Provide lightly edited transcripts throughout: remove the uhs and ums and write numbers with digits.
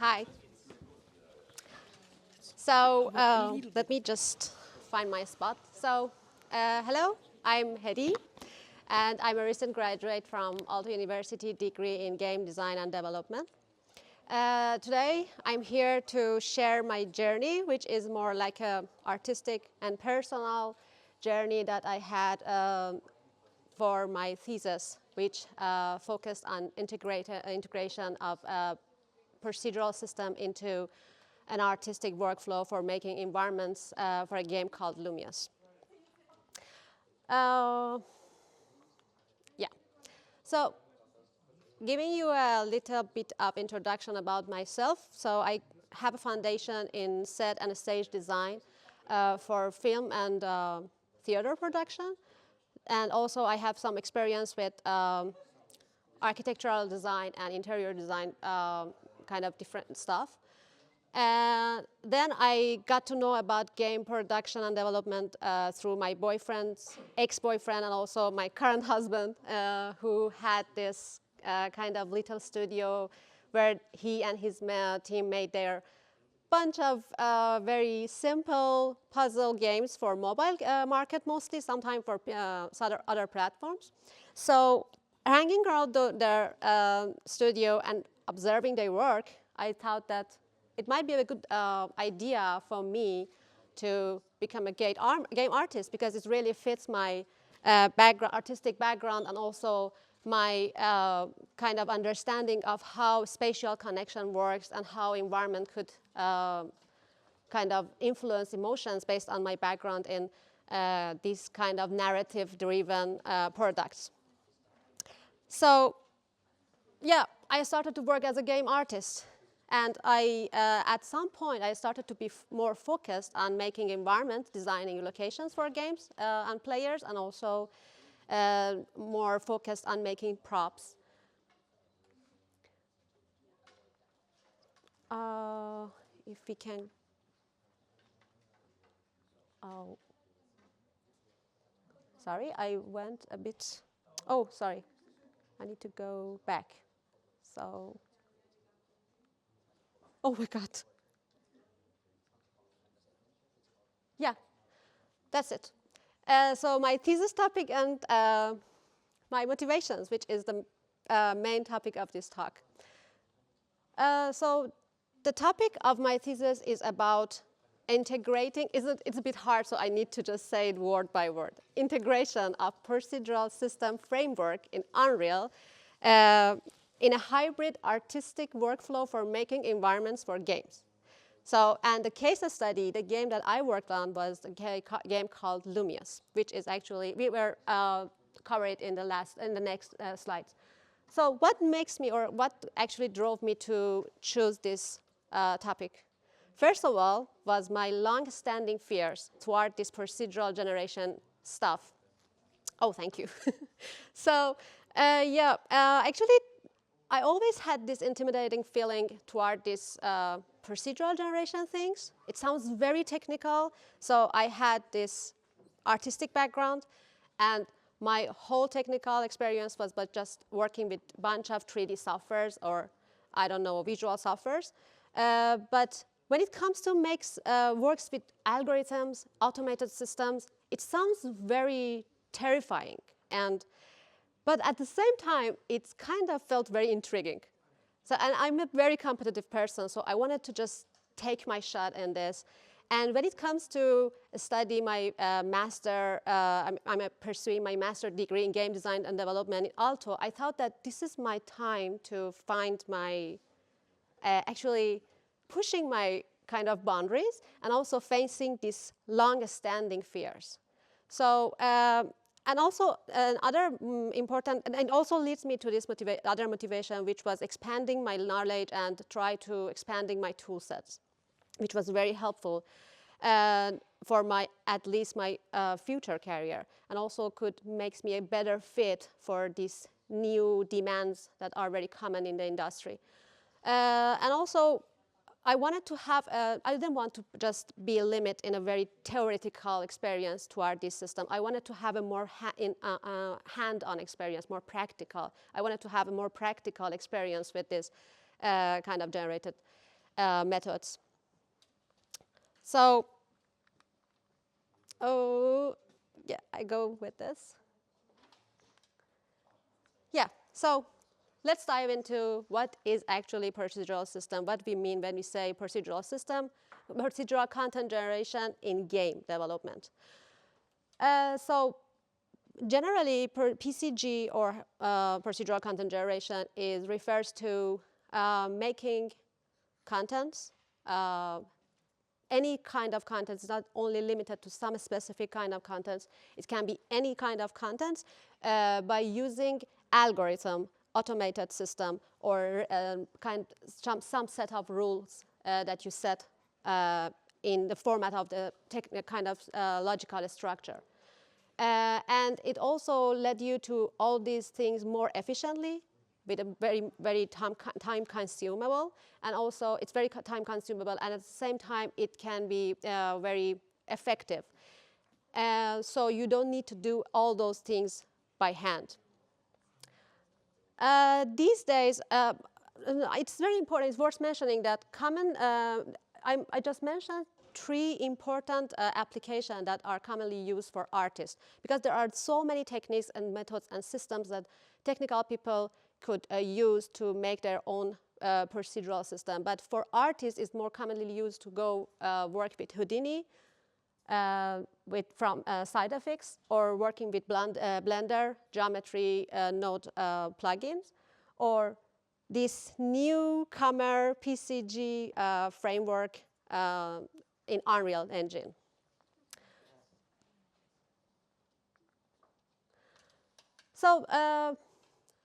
Hi. So let me just find my spot. So hello, I'm Heidi, and I'm a recent graduate from Aalto University degree in game design and development. Today, I'm here to share my journey, which is more like an artistic and personal journey that I had for my thesis, which focused on integration of a procedural system into an artistic workflow for making environments for a game called Lumios. Yeah, so giving you a little bit of introduction about myself. So I have a foundation in set and stage design for film and theater production. And also I have some experience with architectural design and interior design, kind of different stuff. And then I got to know about game production and development through my boyfriend's ex-boyfriend and also my current husband, who had this kind of little studio where he and his team made their bunch of very simple puzzle games for mobile market mostly, sometimes for other platforms. So hanging around their studio and observing their work, I thought that it might be a good idea for me to become a game artist because it really fits my artistic background and also my kind of understanding of how spatial connection works and how environment could kind of influence emotions based on my background in these kind of narrative-driven products. So, yeah, I started to work as a game artist. And at some point, I started to be more focused on making environments, designing locations for games and players, and also more focused on making props. If we can, oh, sorry, I went a bit, oh, sorry, I need to go back. So, oh my God. Yeah, that's it. So my thesis topic and my motivations, which is the main topic of this talk. So the topic of my thesis is about integrating, it's a bit hard, so I need to just say it word by word. Integration of procedural system framework in Unreal in a hybrid artistic workflow for making environments for games. So, and the case study, the game that I worked on was a game called Lumius, which is actually, we were covered in the next slides. So what makes me, or what actually drove me to choose this topic? First of all, was my long-standing fears toward this procedural generation stuff. Oh, thank you. So, actually, I always had this intimidating feeling toward this procedural generation things. It sounds very technical, so I had this artistic background, and my whole technical experience was but just working with a bunch of 3D softwares or, I don't know, visual softwares. But when it comes to works with algorithms, automated systems, it sounds very terrifying. But at the same time, it kind of felt very intriguing. So, and I'm a very competitive person, so I wanted to just take my shot in this. And when it comes to study my master, I'm pursuing my master degree in game design and development in Aalto, I thought that this is my time to find my, actually pushing my kind of boundaries and also facing these long-standing fears. So, and also another important, and also leads me to this other motivation, which was expanding my knowledge and try to expanding my tool sets, which was very helpful for at least my future career, and also makes me a better fit for these new demands that are very common in the industry. And also, I wanted to have, I didn't want to just be a limit in a very theoretical experience toward this system. I wanted to have a more hand-on experience, more practical. I wanted to have a more practical experience with this kind of generated methods. So, oh, yeah, I go with this. Yeah, so let's dive into what is actually procedural system, what we mean when we say procedural system, procedural content generation in game development. So generally, PCG or procedural content generation refers to making contents, any kind of content. It's not only limited to some specific kind of contents. It can be any kind of contents by using algorithm, automated system, or some set of rules that you set in the format of the kind of logical structure. And it also led you to all these things more efficiently with a very time consumable, and also it's very time consumable, and at the same time it can be very effective. So you don't need to do all those things by hand. These days, it's very important, it's worth mentioning that I just mentioned 3 important applications that are commonly used for artists, because there are so many techniques and methods and systems that technical people could use to make their own procedural system. But for artists, it's more commonly used to go work with Houdini, from SideFX, or working with Blender, geometry node plugins, or this newcomer PCG framework in Unreal Engine. So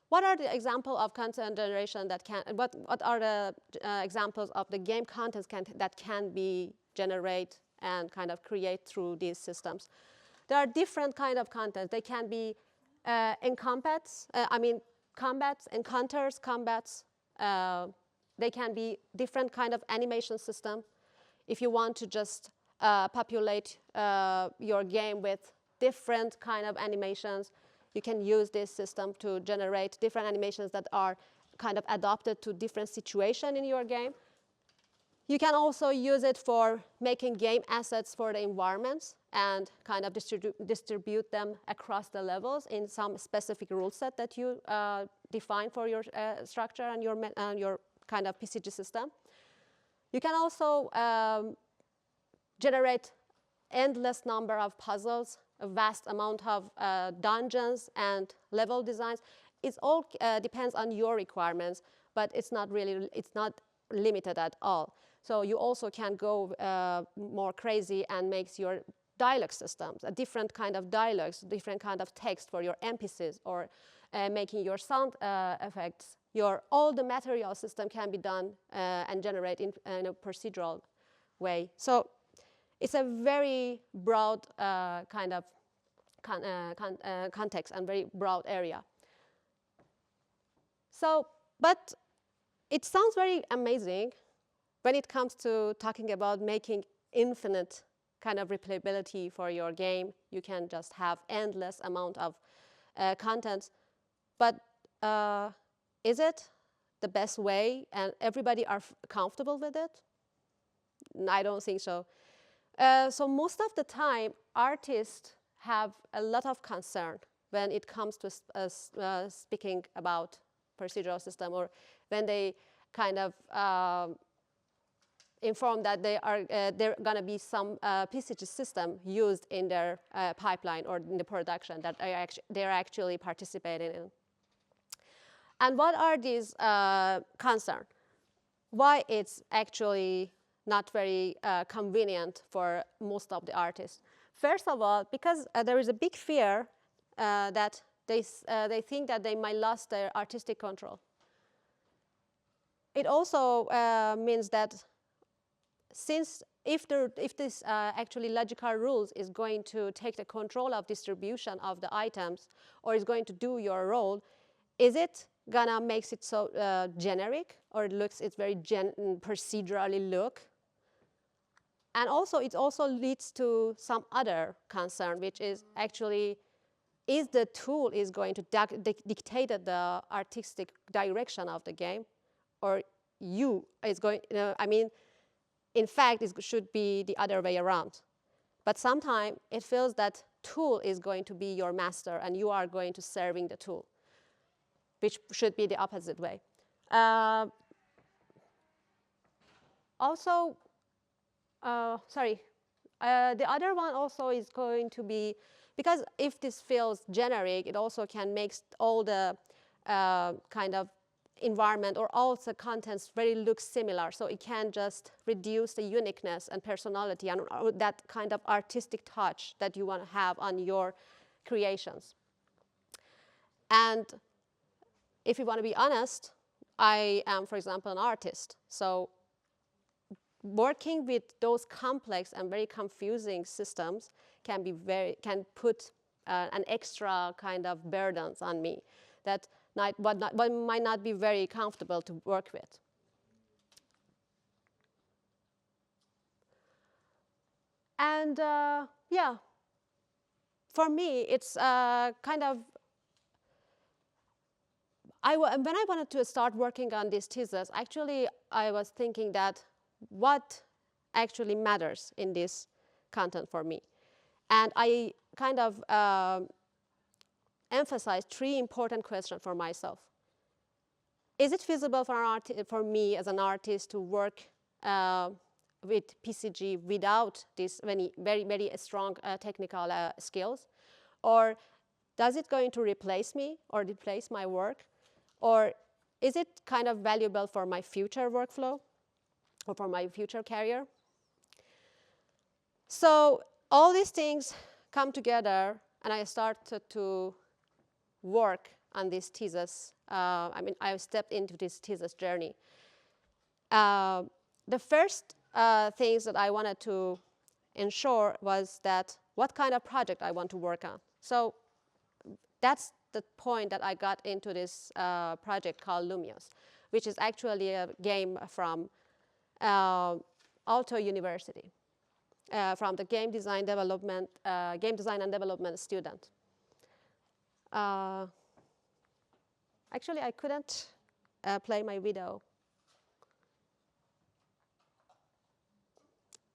what are the examples of content generation that can, what are the examples of the game contents that can be generated and kind of create through these systems? There are different kind of content. They can be combats, encounters, combats. They can be different kind of animation system. If you want to just populate your game with different kind of animations, you can use this system to generate different animations that are kind of adapted to different situations in your game. You can also use it for making game assets for the environments and kind of distribute them across the levels in some specific rule set that you define for your structure and your kind of PCG system. You can also generate endless number of puzzles, a vast amount of dungeons and level designs. It all depends on your requirements, but it's not limited at all. So you also can go more crazy and make your dialogue systems, a different kind of dialogues, different kind of text for your NPCs, or making your sound effects. All the material system can be done and generated in a procedural way. So it's a very broad kind of context and very broad area. So, but it sounds very amazing when it comes to talking about making infinite kind of replayability for your game. You can just have endless amount of content. But is it the best way and everybody are comfortable with it? I don't think so. So most of the time, artists have a lot of concern when it comes to speaking about procedural system, or when they kind of inform that there going to be some PCG system used in their pipeline or in the production that they're actually participating in. And what are these concerns? Why it's actually not very convenient for most of the artists? First of all, because there is a big fear that they think that they might lose their artistic control. It also means that if this actually logical rules is going to take the control of distribution of the items, or is going to do your role, is it gonna make it so generic, or it's very procedurally look? And also, it also leads to some other concern, which is actually, is the tool is going to dictate the artistic direction of the game, or you is going, I mean, in fact, it should be the other way around. But sometimes it feels that tool is going to be your master and you are going to serving the tool, which should be the opposite way. Also, the other one also is going to be, because if this feels generic, it also can make all the kind of environment or all the contents very look similar. So it can just reduce the uniqueness and personality and that kind of artistic touch that you want to have on your creations. And if you want to be honest, I am, for example, an artist. So working with those complex and very confusing systems can put an extra kind of burdens on me that might not be very comfortable to work with. And yeah, for me, it's kind of, when I wanted to start working on this thesis, actually, I was thinking that what actually matters in this content for me. And I kind of emphasized 3 important questions for myself. Is it feasible for me as an artist to work with PCG without these very, very strong technical skills? Or does it going to replace me or replace my work? Or is it kind of valuable for my future workflow or for my future career? So all these things come together and I started to work on this thesis. I stepped into this thesis journey. The first things that I wanted to ensure was that what kind of project I want to work on. So that's the point that I got into this project called Lumios, which is actually a game from Aalto University, from the game design and development student. Actually, I couldn't play my video.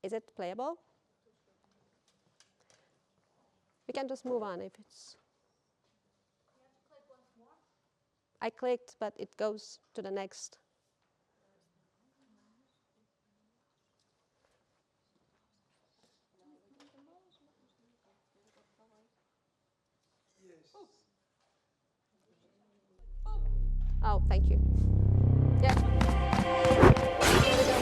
Is it playable? We can just move on if it's. You have to click once more. I clicked, but it goes to the next. Oh, thank you. Yeah. Here we go.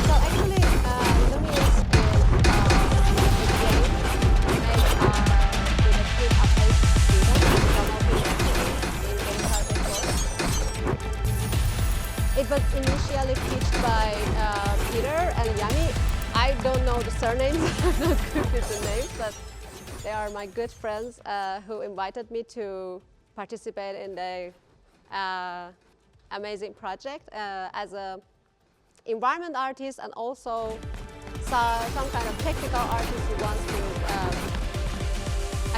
So actually, Lumius is a game made with a team of 8 students from in game project course. It was initially pitched by Peter and Yami. I don't know the surnames, I'm not good with the names, but they are my good friends who invited me to participate in the amazing project as an environment artist and also some kind of technical artist who wants to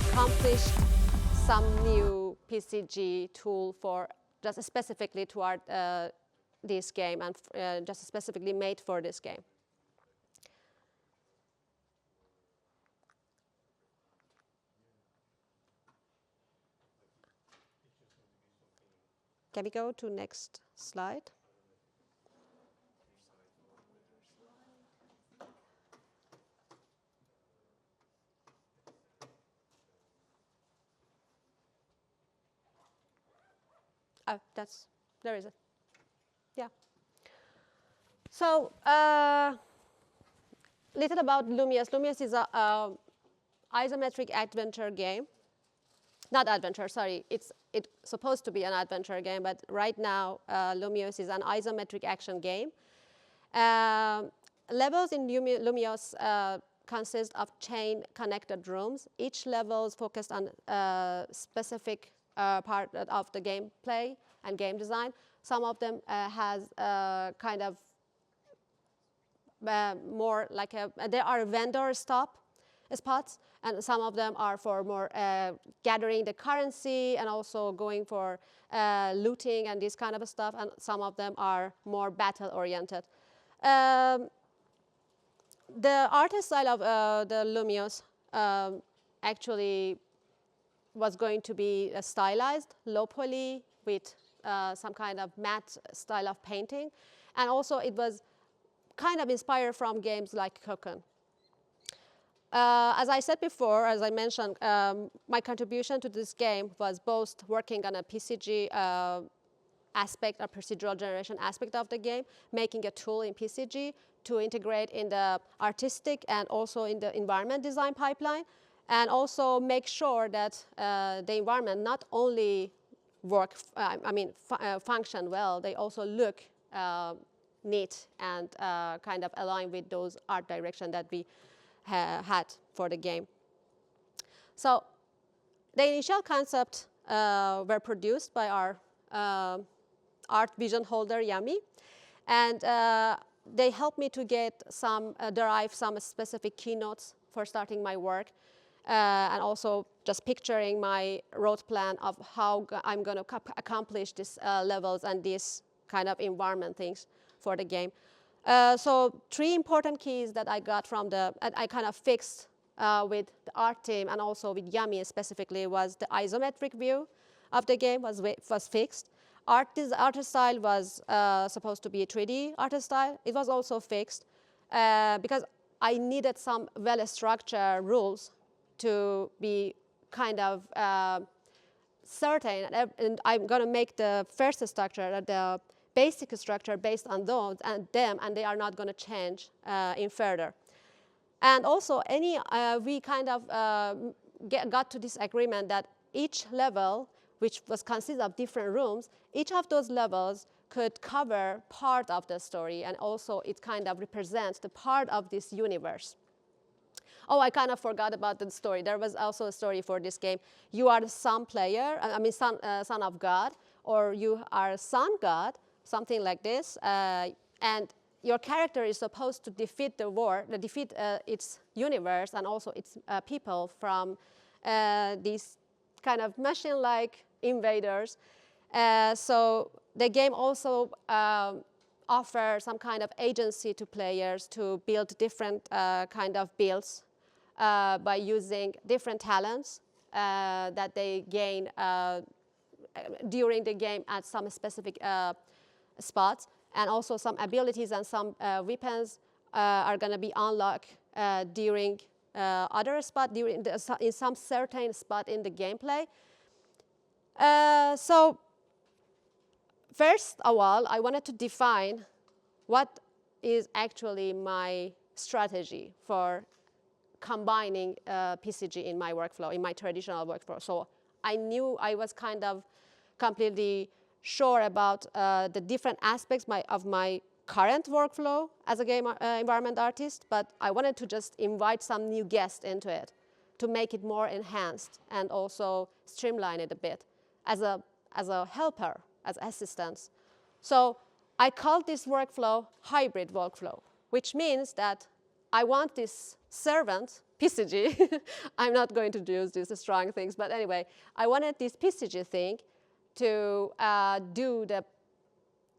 accomplish some new PCG tool for just specifically toward this game and just specifically made for this game. Can we go to next slide? Oh, there is it. Yeah. So, little about Lumios. Lumios is a isometric adventure game. Not adventure, sorry. It's supposed to be an adventure game, but right now, Lumios is an isometric action game. Levels in Lumios consist of chain-connected rooms. Each level is focused on a specific part of the gameplay and game design. Some of them has kind of more like there are vendor spots, and some of them are for more gathering the currency and also going for looting and this kind of stuff, and some of them are more battle oriented. The artist style of the Lumios actually was going to be stylized, low poly, with some kind of matte style of painting. And also it was kind of inspired from games like Cocoon. As I said before, as I mentioned, my contribution to this game was both working on a PCG aspect, a procedural generation aspect of the game, making a tool in PCG to integrate in the artistic and also in the environment design pipeline, and also make sure that the environment not only function well, they also look neat and kind of align with those art direction that we had for the game. So the initial concept were produced by our art vision holder, Yami, and they helped me to get derive some specific keynotes for starting my work, and also just picturing my road plan of how I'm going to accomplish these levels and these kind of environment things for the game. So 3 important keys that I got from I kind of fixed with the art team and also with Yami specifically was the isometric view of the game was fixed. Art style was supposed to be a 3D art style. It was also fixed because I needed some well-structured rules to be kind of certain, and I'm going to make the first structure, the basic structure based on those and they are not going to change in further. And also, we kind of got to this agreement that each level, which was consisted of different rooms, each of those levels could cover part of the story, and also it kind of represents the part of this universe. Oh, I kind of forgot about the story. There was also a story for this game. You are the son of God, or you are sun god, something like this, and your character is supposed to defeat its universe and also its people from these kind of machine-like invaders. So the game also offers some kind of agency to players to build different kind of builds by using different talents that they gain during the game at some specific spots, and also some abilities and some weapons are going to be unlocked during other spot, in some certain spot in the gameplay. So first of all, I wanted to define what is actually my strategy for combining PCG in my workflow, in my traditional workflow. So I knew I was kind of completely sure about the different aspects of my current workflow as a game environment artist, but I wanted to just invite some new guests into it to make it more enhanced and also streamline it a bit as a helper, as assistance. So I called this workflow hybrid workflow, which means that I want this servant, PCG, I'm not going to use these strong things, but anyway, I wanted this PCG thing to do the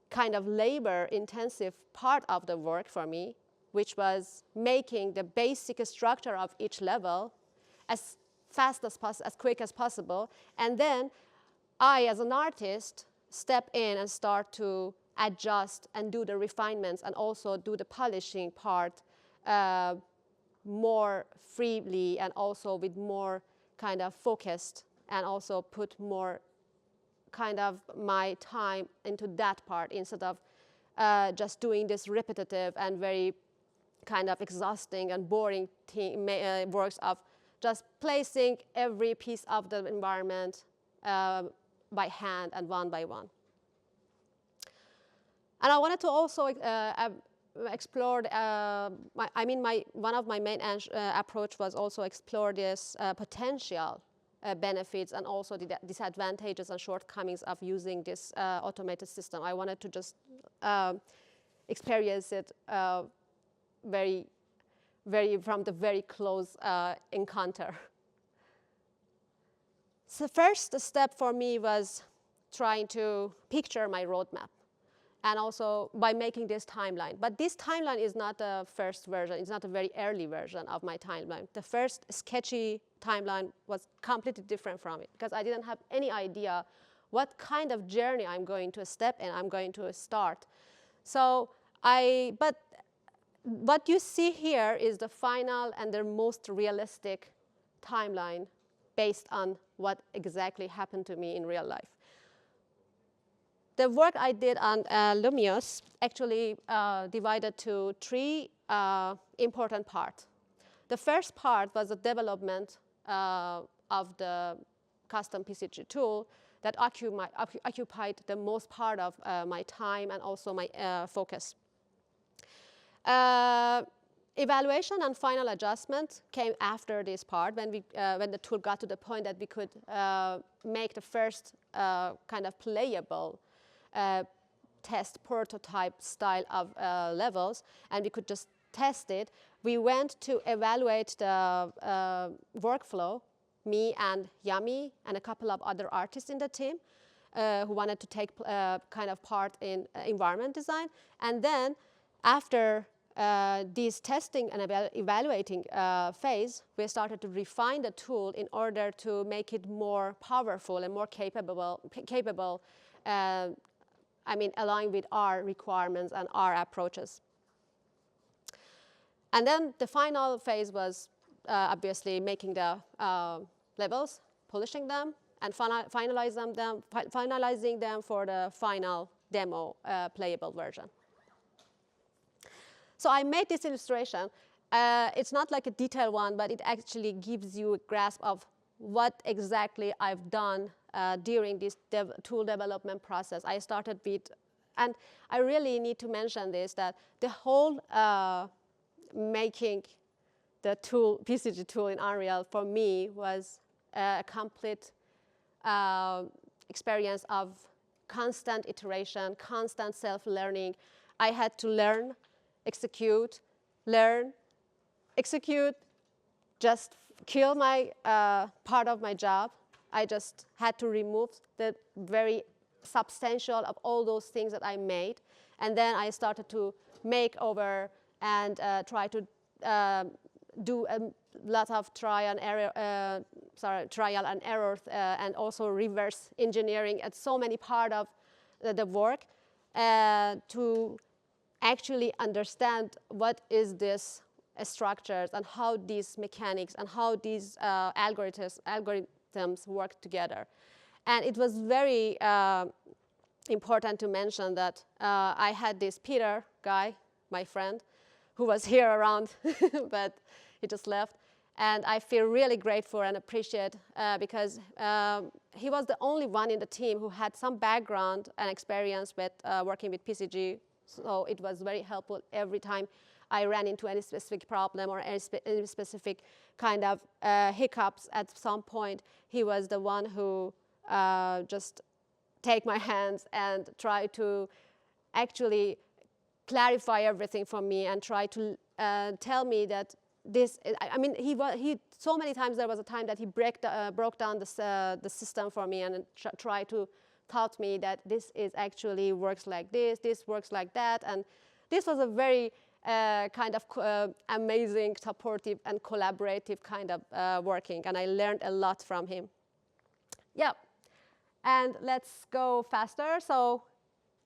kind of labor-intensive part of the work for me, which was making the basic structure of each level as quick as possible, and then I, as an artist, step in and start to adjust and do the refinements and also do the polishing part more freely and also with more kind of focused, and also put more kind of my time into that part instead of just doing this repetitive and very kind of exhausting and boring works of just placing every piece of the environment by hand and one by one. And I wanted to also explore, one of my main approach was also explore this potential benefits and also the disadvantages and shortcomings of using this automated system. I wanted to just experience it from the very close encounter. So first step for me was trying to picture my roadmap, and also by making this timeline. But this timeline is not the first version. It's not a very early version of my timeline. The first sketchy timeline was completely different from it, because I didn't have any idea what kind of journey I'm going to step in, I'm going to start. So but what you see here is the final and the most realistic timeline based on what exactly happened to me in real life. The work I did on Lumios actually divided to three important parts. The first part was the development of the custom PCG tool that occupied the most part of my time and also my focus. Evaluation and final adjustment came after this part, when the tool got to the point that we could make the first kind of playable test prototype style of levels, and we could just test it. We went to evaluate the workflow, me and Yami and a couple of other artists in the team who wanted to take kind of part in environment design. And then after this testing and evaluating phase, we started to refine the tool in order to make it more powerful and more capable aligned with our requirements and our approaches. And then the final phase was obviously making the levels, polishing them, and finalizing them for the final demo playable version. So I made this illustration. It's not like a detailed one, but it actually gives you a grasp of what exactly I've done during this tool development process. I started with, and I really need to mention this, that the whole making the tool, PCG tool in Unreal, for me was a complete experience of constant iteration, constant self-learning. I had to learn, execute, learn, execute, just kill my part of my job. I just had to remove the very substantial of all those things that I made. And then I started to make over and try to do a lot of trial and error, and also reverse engineering at so many parts of the work to actually understand what is this structures and how these mechanics and how these algorithms work together. And it was very important to mention that I had this Peter guy, my friend, who was here around, but he just left. And I feel really grateful and appreciate because he was the only one in the team who had some background and experience with working with PCG. So it was very helpful every time I ran into any specific problem or any specific kind of hiccups at some point. He was the one who just take my hands and try to actually clarify everything for me and try to tell me that this, he so many times there was a time that he broke down the system for me and tried to taught me that this is actually works like this works like that. And this was a very kind of amazing, supportive, and collaborative kind of working. And I learned a lot from him. Yeah, and let's go faster. So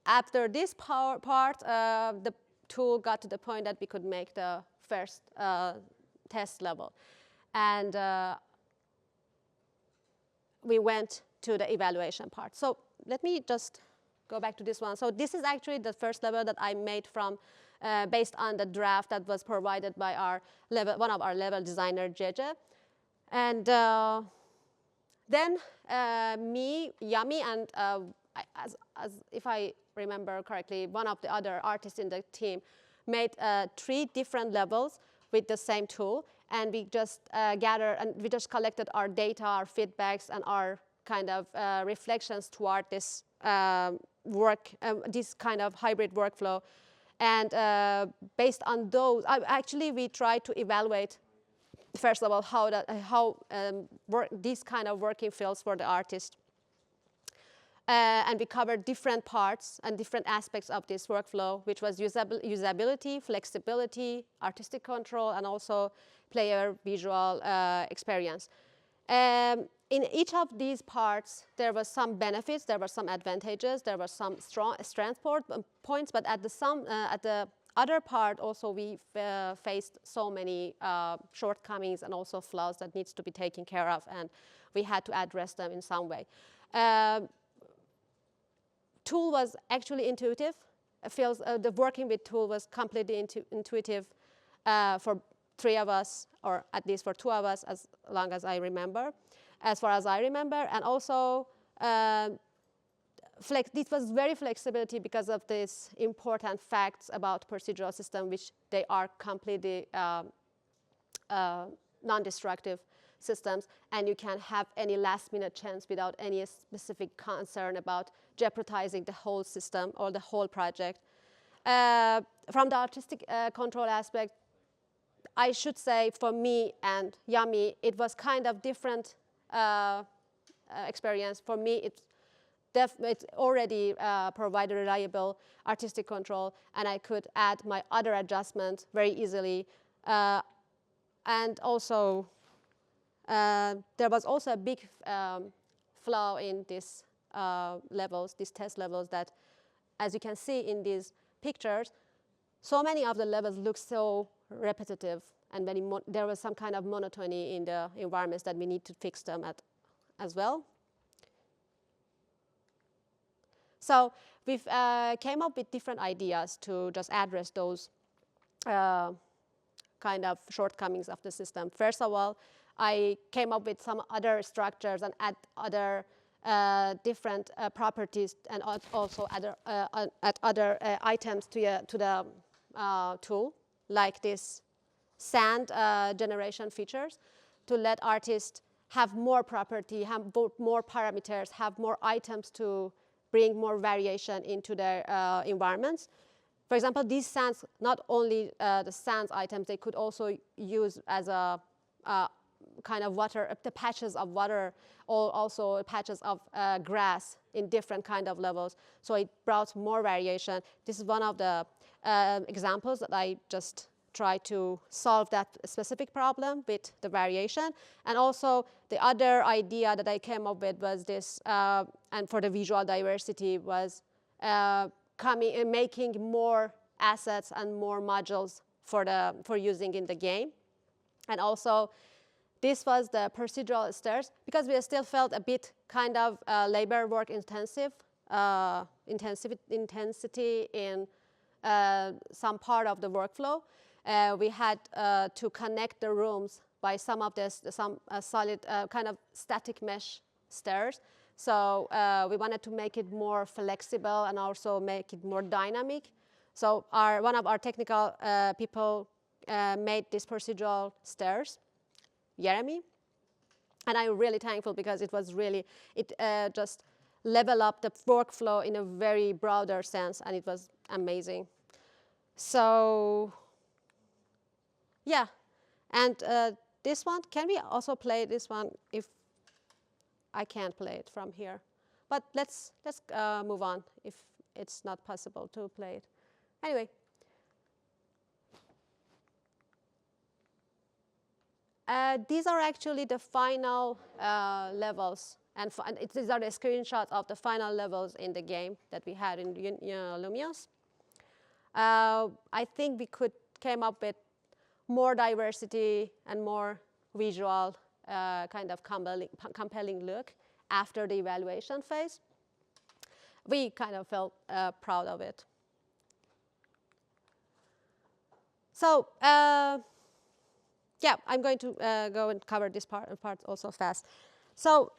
after this part, the tool got to the point that we could make the first test level. And we went to the evaluation part. So let me just go back to this one. So this is actually the first level that I made from, based on the draft that was provided by our one of our level designer, Jeje. And then me, Yami, and as if I remember correctly, one of the other artists in the team made 3 different levels with the same tool. And we just gathered and we just collected our data, our feedbacks, and our kind of reflections toward this this kind of hybrid workflow. And based on those, actually we try to evaluate, first of all, how these kind of working fields for the artist. And we covered different parts and different aspects of this workflow, which was usability, flexibility, artistic control, and also player visual experience. In each of these parts, there were some benefits, there were some advantages, there were some strength points, but at the other part also we faced so many shortcomings and also flaws that needs to be taken care of, and we had to address them in some way. Tool was actually intuitive. The working with tool was completely intuitive for 3 of us, or at least for 2 of us, as long as I remember, as far as I remember. And also, this was very flexibility because of these important facts about procedural system, which they are completely non-destructive systems, and you can have any last-minute chance without any specific concern about jeopardizing the whole system or the whole project. From the artistic control aspect, I should say for me and Yami, it was kind of different experience. For me, it already provided reliable artistic control, and I could add my other adjustments very easily. And also, there was also a big flaw in these levels, these test levels, that, as you can see in these pictures, so many of the levels look so repetitive, and there was some kind of monotony in the environments that we need to fix them as well. So we've came up with different ideas to just address those kind of shortcomings of the system. First of all, I came up with some other structures and add other different properties, and also add other items to the tool, like this sand generation features, to let artists have more property, have more parameters, have more items to bring more variation into their environments. For example, these sands, not only the sands items, they could also use as a kind of water, the patches of water, or also patches of grass in different kind of levels. So it brought more variation. This is one of the examples that I just tried to solve that specific problem with the variation. And also the other idea that I came up with was this, and for the visual diversity, was making more assets and more modules for using in the game. And also, this was the procedural stairs, because we still felt a bit kind of labor work intensity in some part of the workflow. We had to connect the rooms by some solid kind of static mesh stairs. So we wanted to make it more flexible and also make it more dynamic. So one of our technical people made these procedural stairs, Jeremy, and I'm really thankful, because it was really, just level up the workflow in a very broader sense, and it was amazing. So yeah, and this one, can we also play this one? If I can't play it from here, but let's move on if it's not possible to play it. Anyway. These are actually the final levels, and these are the screenshots of the final levels in the game that we had in Lumios. I think we came up with more diversity and more visual kind of compelling look after the evaluation phase. We kind of felt proud of it. So. Yeah, I'm going to go and cover this part also fast. So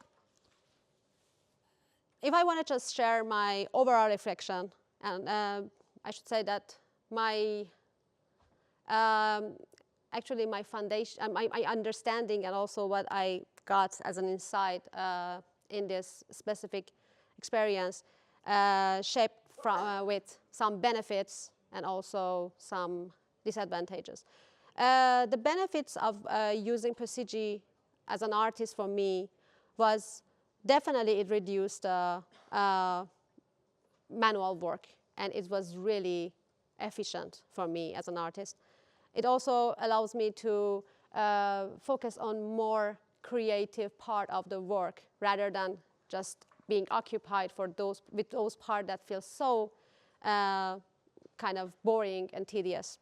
if I want to just share my overall reflection, and I should say that actually my foundation, my understanding, and also what I got as an insight in this specific experience, shaped with some benefits and also some disadvantages. The benefits of using PCG as an artist for me was definitely it reduced manual work, and it was really efficient for me as an artist. It also allows me to focus on more creative part of the work rather than just being occupied with those parts that feel so kind of boring and tedious.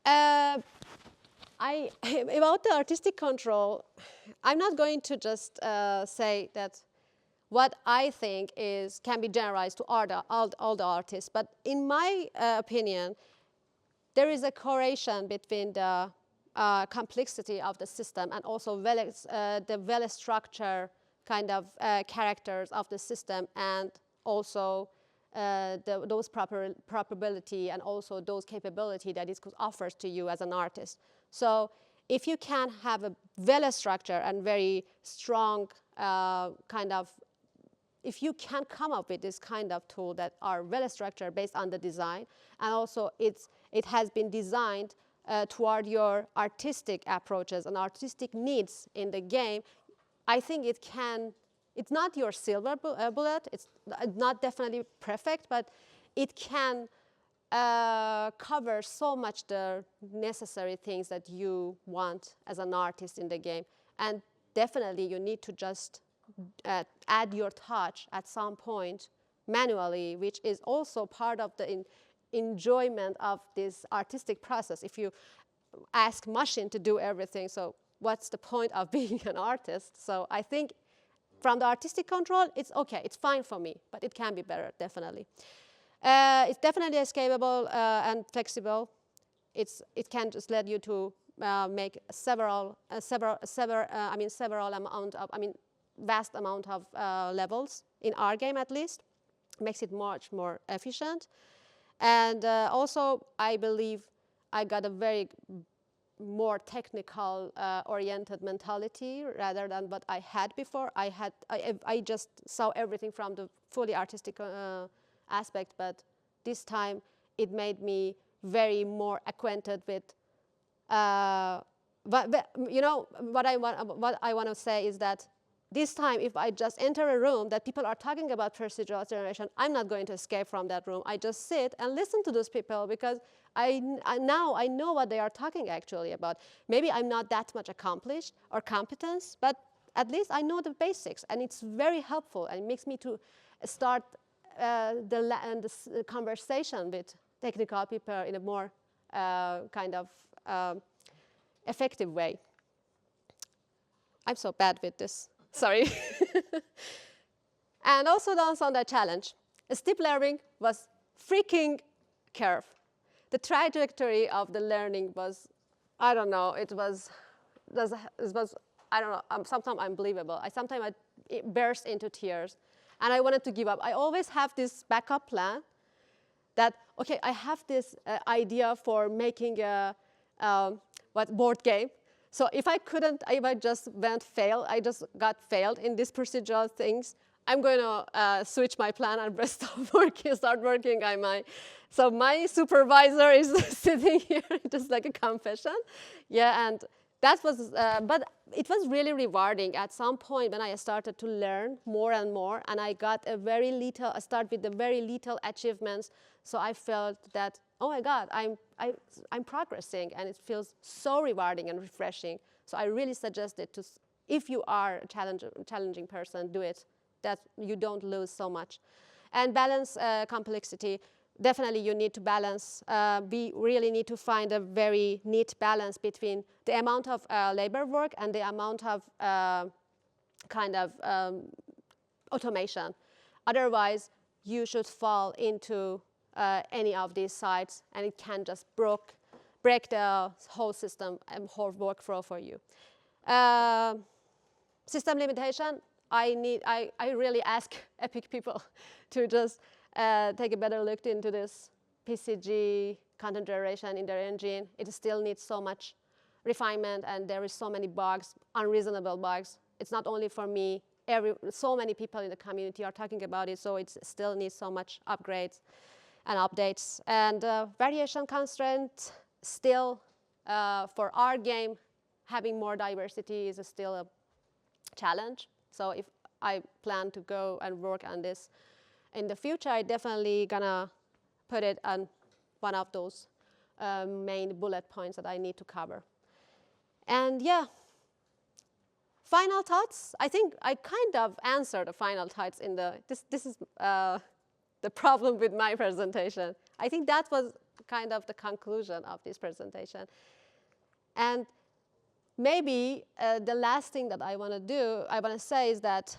About the artistic control, I'm not going to just say that what I think can be generalized to all the artists, but in my opinion, there is a correlation between the complexity of the system and also the well-structured kind of characters of the system, and also those probability and also those capability that it offers to you as an artist. So if you can have a well-structured and very strong if you can come up with this kind of tool that are well-structured based on the design, and also it has been designed toward your artistic approaches and artistic needs in the game, I think it's not your silver bullet, it's not definitely perfect, but it can cover so much the necessary things that you want as an artist in the game. And definitely you need to just add your touch at some point manually, which is also part of the enjoyment of this artistic process. If you ask machine to do everything, so what's the point of being an artist? So I think from the artistic control, it's okay, it's fine for me, but it can be better, definitely. It's definitely scalable and flexible. It can just let you to make vast amount of levels in our game, at least. Makes it much more efficient. And also, I believe I got a very more technical oriented mentality rather than what I had before. I just saw everything from the fully artistic aspect, but this time it made me very more acquainted with you know, what I want to say is that this time, if I just enter a room that people are talking about procedural generation, I'm not going to escape from that room. I just sit and listen to those people because now I know what they are talking actually about. Maybe I'm not that much accomplished or competence, but at least I know the basics, and it's very helpful, and it makes me to start the conversation with technical people in a more kind of effective way. I'm so bad with this. Sorry. And also on the challenge. A steep learning was freaking curve. The trajectory of the learning was, I don't know, it was I don't know, sometimes unbelievable. Sometimes I burst into tears, and I wanted to give up. I always have this backup plan that, okay, I have this idea for making a board game. So if I just I just got failed in these procedural things, I'm going to switch my plan and start working on mine. So my supervisor is sitting here, just like a confession. Yeah, and that was, but it was really rewarding at some point when I started to learn more and more, and I got I start with the very little achievements. So I felt that, oh my God, I'm progressing, and it feels so rewarding and refreshing. So I really suggest it to, if you are a challenging person, do it, that you don't lose so much. And balance complexity. Definitely you need to balance, we really need to find a very neat balance between the amount of labor work and the amount of automation. Otherwise, you should fall into any of these sites, and it can just break the whole system and whole workflow for you. System limitation, I really ask Epic people to just take a better look into this PCG content generation in their engine. It still needs so much refinement, and there is so many bugs, unreasonable bugs. It's not only for me, so many people in the community are talking about it, so it still needs so much upgrades and updates. And variation constraint still, for our game, having more diversity is still a challenge. So if I plan to go and work on this in the future, I definitely gonna put it on one of those main bullet points that I need to cover. And yeah, final thoughts. I think I kind of answered the final thoughts in the, this is the problem with my presentation. I think that was kind of the conclusion of this presentation. And maybe the last thing that I want to say is that,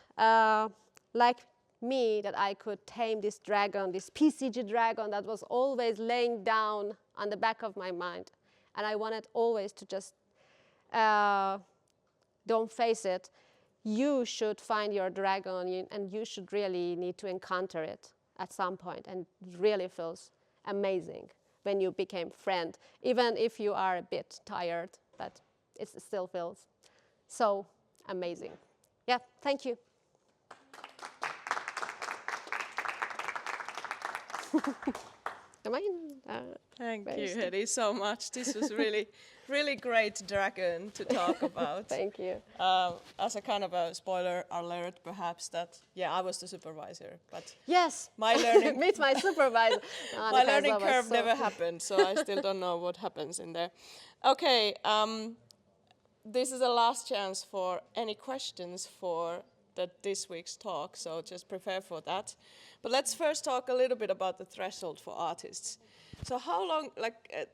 like me, that I could tame this dragon, this PCG dragon that was always laying down on the back of my mind. And I wanted always to just don't face it. You should find your dragon, and you should really need to encounter it at some point. And it really feels amazing when you became friend, even if you are a bit tired, but it still feels so amazing. Yeah, thank you. Am I in? Thank you, Heidi, so much. This was really, really great dragon to talk about. Thank you. As a kind of a spoiler alert, perhaps, that, yeah, I was the supervisor, but yes, my learning meet my supervisor. my learning curve never happened, so I still don't know what happens in there. Okay, this is the last chance for any questions for this week's talk, so just prepare for that. But let's first talk a little bit about the threshold for artists. So how long, like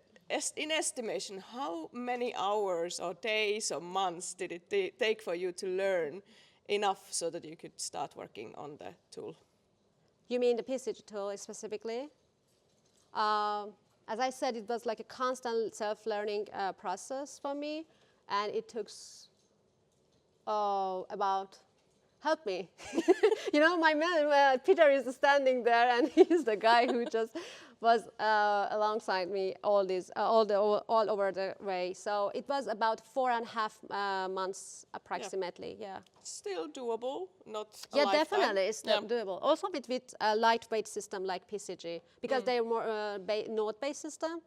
in estimation, how many hours or days or months did it take for you to learn enough so that you could start working on the tool? You mean the PCG tool specifically? As I said, it was like a constant self-learning process for me, and it took about, help me. You know, my man, Peter is standing there, and he's the guy who just was alongside me all over the way. So it was about 4.5 months approximately. Yeah. Still doable, not a yeah, lifetime. Definitely, it's doable. Also with a lightweight system like PCG, because they're more node-based system,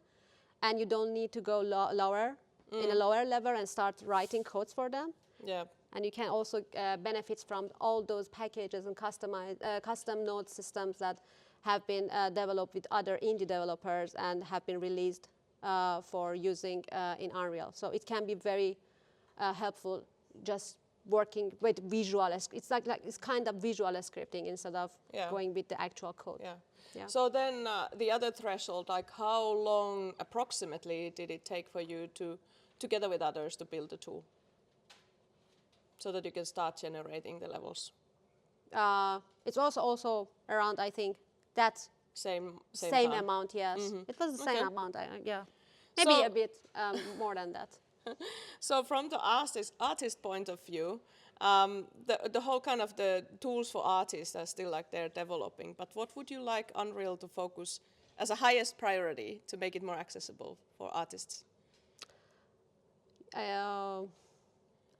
and you don't need to go lower in a lower level and start writing codes for them. Yeah. And you can also benefit from all those packages and custom node systems that have been developed with other indie developers and have been released for using in Unreal. So it can be very helpful just working with visual. It's like it's kind of visual scripting instead of going with the actual code. Yeah. Yeah. So then the other threshold, like how long approximately did it take for you to, together with others, to build the tool? So that you can start generating the levels. It's also around, I think, that same amount. Yes, it was the same amount. Yeah, maybe so, a bit more than that. So from the artist point of view, the whole kind of the tools for artists are still like they're developing. But what would you like Unreal to focus as a highest priority to make it more accessible for artists?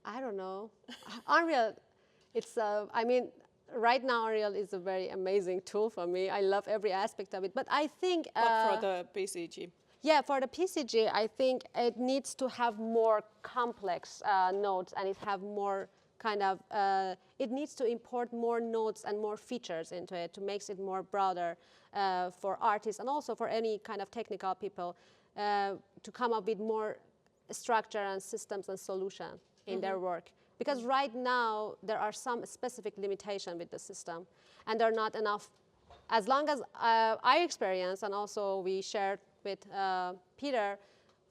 I don't know. Unreal, it's, I mean, right now Unreal is a very amazing tool for me. I love every aspect of it. But I think... But for the PCG? Yeah, for the PCG, I think it needs to have more complex nodes, and it have more kind of, it needs to import more nodes and more features into it to make it more broader for artists and also for any kind of technical people to come up with more structure and systems and solutions in their work. Because right now, there are some specific limitations with the system, and they're not enough. As long as I experience, and also we shared with Peter,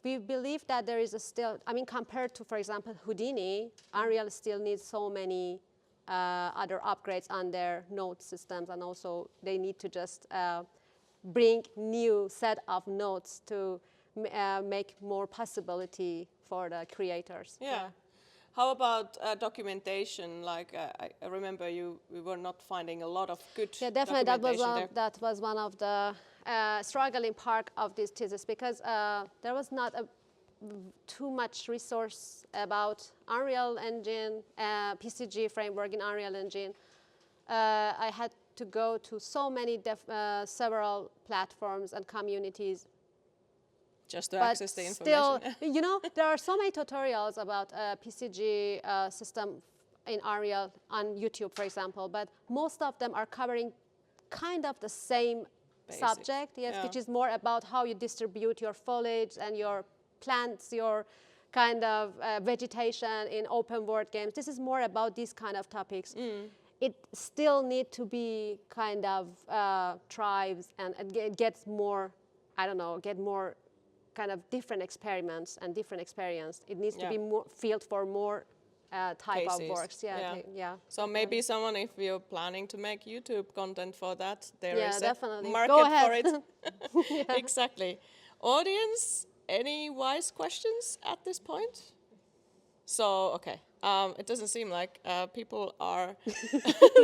we believe that there is still, I mean, compared to, for example, Houdini, Unreal still needs so many other upgrades on their node systems, and also they need to just bring new set of nodes to make more possibility for the creators. Yeah. How about documentation? Like I remember we were not finding a lot of good definitely documentation that was one of the struggling part of this thesis, because there was not a too much resource about Unreal Engine, PCG framework in Unreal Engine. I had to go to so many several platforms and communities. Just to access the still, information. you know, there are so many tutorials about PCG system in Unreal on YouTube, for example, but most of them are covering kind of the same subject, yes, which is more about how you distribute your foliage and your plants, your kind of vegetation in open world games. This is more about these kind of topics. It still need to be kind of tribes and it gets more, I don't know, get more kind of different experiments and different experience. It needs to be more field for more type cases. of works. Yeah. So maybe someone, if you're planning to make YouTube content for that, there is definitely. a market for it. Exactly. Audience, any wise questions at this point? So, okay. It doesn't seem like people are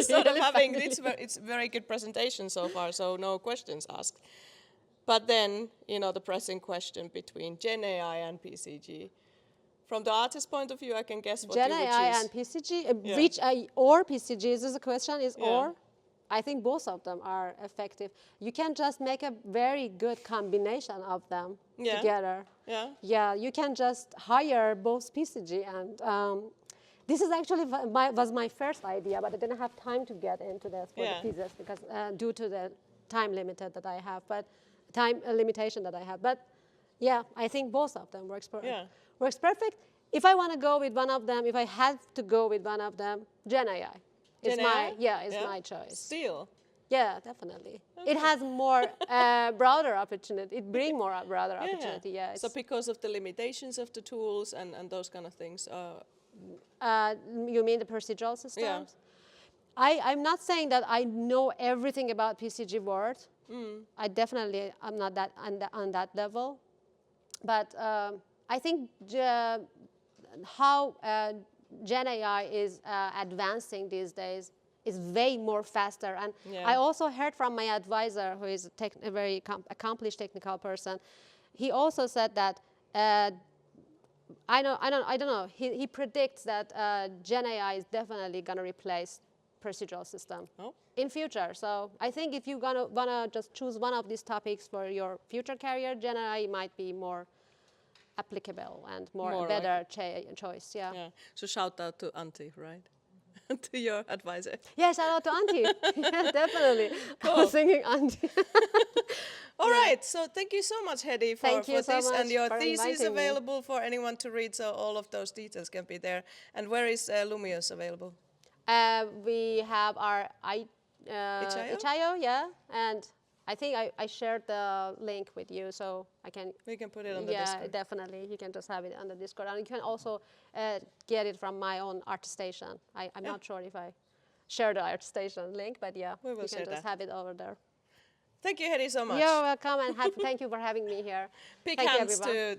sort of having, it's very good presentation so far, so no questions asked. But then, you know, the pressing question between GenAI and PCG. From the artist's point of view, I can guess what you would choose. GenAI and PCG, which or PCG, is this a question, is or? I think both of them are effective. You can just make a very good combination of them together. Yeah, you can just hire both PCG and this is actually was my first idea, but I didn't have time to get into this for the thesis because due to the time limitation that I have. But yeah, I think both of them works perfect. If I want to go with one of them, if I have to go with one of them, GenAI is my choice. Still? Yeah, definitely. Okay. It has more broader opportunity. It brings more broader opportunity. Yeah. So because of the limitations of the tools and those kind of things. You mean the procedural systems? Yeah. I'm not saying that I know everything about PCG world. I'm not that on that level. But I think how GenAI is advancing these days is way more faster. And I also heard from my advisor, who is a very accomplished technical person. He also said that I don't know. He predicts that GenAI is definitely going to replace procedural system in future. So I think if you're wanna just choose one of these topics for your future career, GenAI might be more applicable and more better choice. Yeah. So shout out to Antti, right? To your advisor. Yeah, shout out to Antti. Yeah, definitely. Cool. I was thinking Antti. All right, so thank you so much, Heidi, for this. So and your thesis is available for anyone to read, so all of those details can be there. And where is Lumios available? We have our itch.io, and I think I shared the link with you, so I can. We can put it on the Discord. Yeah, definitely. You can just have it on the Discord, and you can also get it from my own ArtStation. I'm not sure if I share the ArtStation link, but yeah, you can just have it over there. Thank you, Heidi, so much. You're welcome, and thank you for having me here. Big hands to